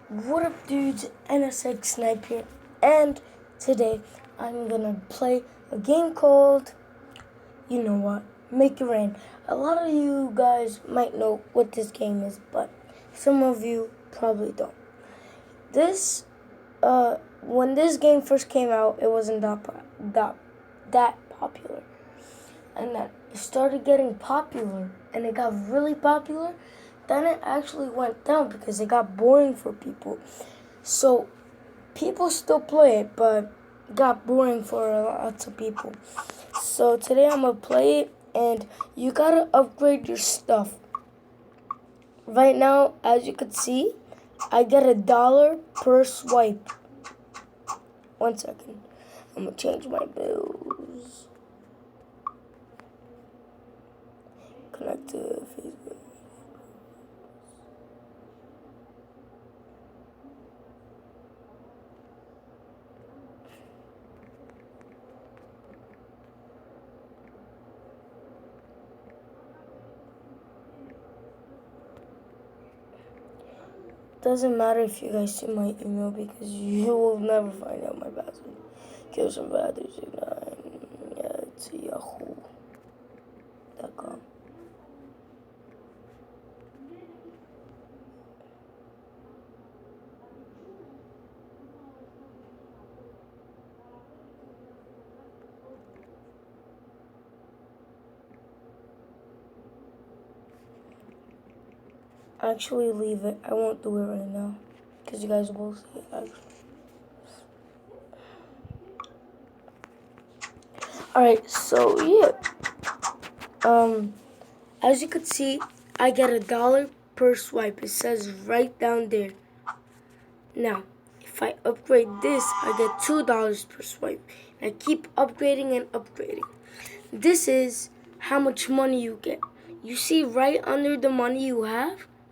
What up, dudes? NSX Snipe here, and today I'm gonna play a game called, you know what, Make It Rain. A lot of you guys might know what this game is, but some of you probably don't. This, when this game first came out, it wasn't that popular, and then it started getting popular, and it got really popular. Then it actually went down because it got boring for people. So people still play it, but it got boring for lots of people. So today I'm gonna play it, and you gotta upgrade your stuff. Right now, as you can see, I get $1 per swipe. 1 second. I'm gonna change my bills. Connect to Facebook. Doesn't matter if you guys see my email because you will never find out my password. Give some values, yeah, it's yahoo.com. Actually, leave it. I won't do it right now because you guys will see it. Actually. Alright, so yeah. As you can see, I get $1 per swipe. It says right down there. Now, if I upgrade this, I get $2 per swipe. I keep upgrading and upgrading. This is how much money you get. You see right under the money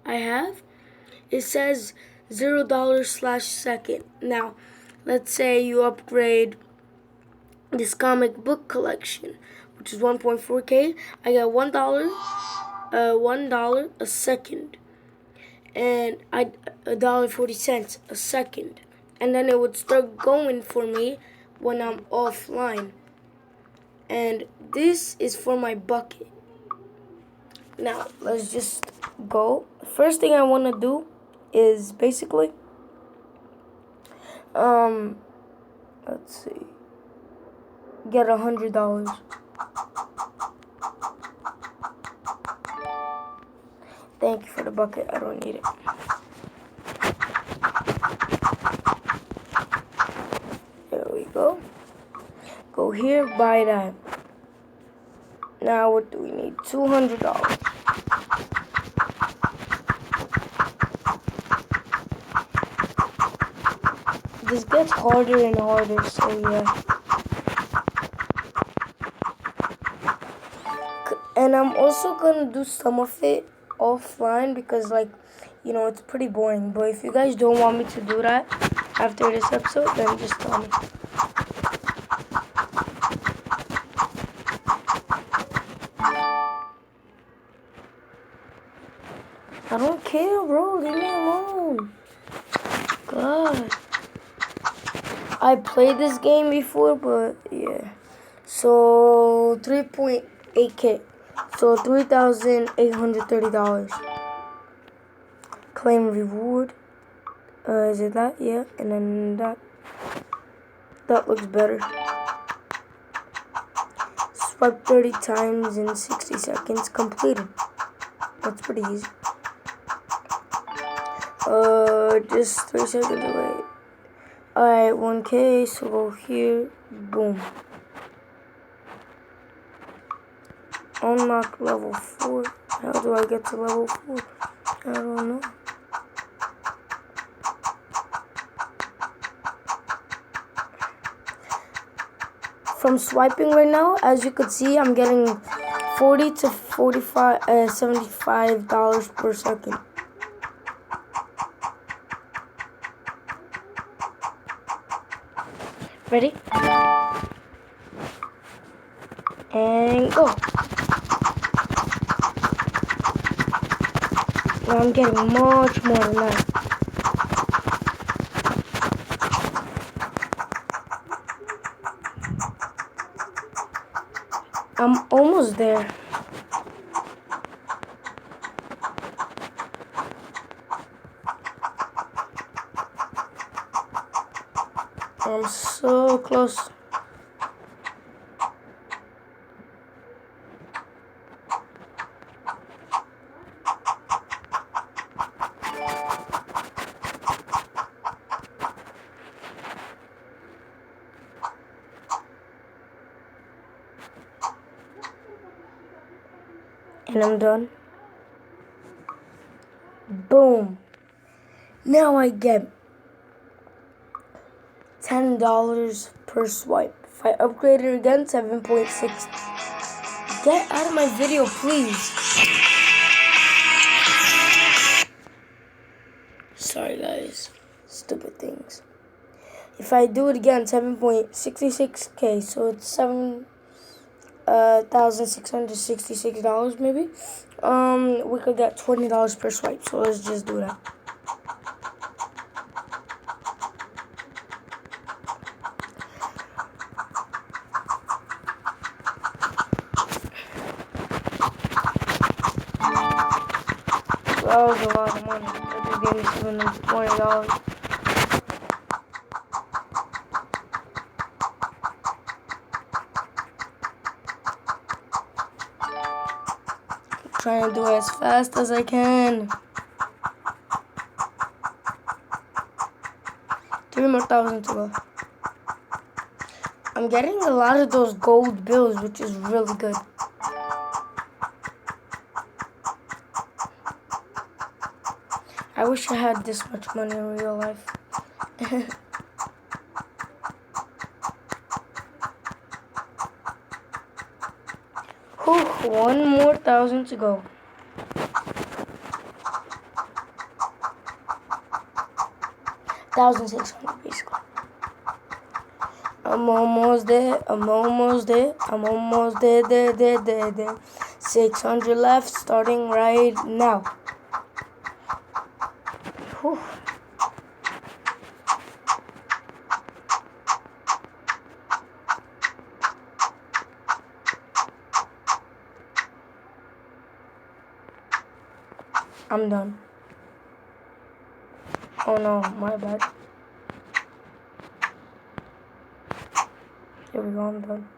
I have, it says $0/second. Now, let's say you upgrade this comic book collection, which is 1.4K. I get $1 a second, and $1.40 a second, and then it would start going for me when I'm offline. And this is for my bucket. Now let's just go. First thing I want to do is basically let's see, get $100. Thank you for the bucket. I don't need it. There we go. Go here, buy that. Now what do we need? $200. This gets harder and harder, so yeah. And I'm also gonna do some of it offline because, like, you know, it's pretty boring. But if you guys don't want me to do that after this episode, then just tell me. I don't care, bro. Leave me alone. God. I played this game before, but yeah. So 3.8K. So $3,830. Claim reward. Is it that? Yeah. And then that looks better. Swipe 30 times in 60 seconds. Completed. That's pretty easy. Just 3 seconds away. Alright, 1K, so go here. Boom. Unlock level 4. How do I get to level 4? I don't know. From swiping right now, as you can see, I'm getting $40 to $75 per second. Ready? And go. Now I'm getting much more than that. I'm almost there. I'm so close. And I'm done. Boom. Now I get $10 per swipe. If I upgrade it again, 7.6. Get out of my video, please. Sorry, guys. Stupid things. If I do it again, 7.66K, so it's $7,666 maybe. We could get $20 per swipe. So let's just do that. That was a lot of money. I just gave me $20. Trying to do it as fast as I can. 3 more thousand to go. I'm getting a lot of those gold bills, which is really good. I wish I had this much money in real life. Whew, 1 more thousand to go. $1,600 basically. I'm almost there. I'm almost there. I'm almost there. 600 left, starting right now. Whew. I'm done. Oh no, my bad. Here we go, I'm done.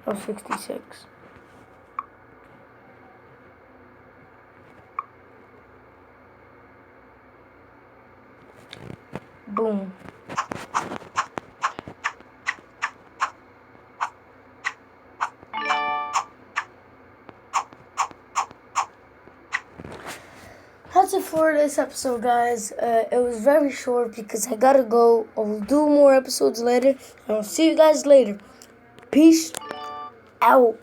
Oh, 66. Boom. That's it for this episode, guys. It was very short because I gotta go. I'll do more episodes later. And I'll see you guys later. Peace out.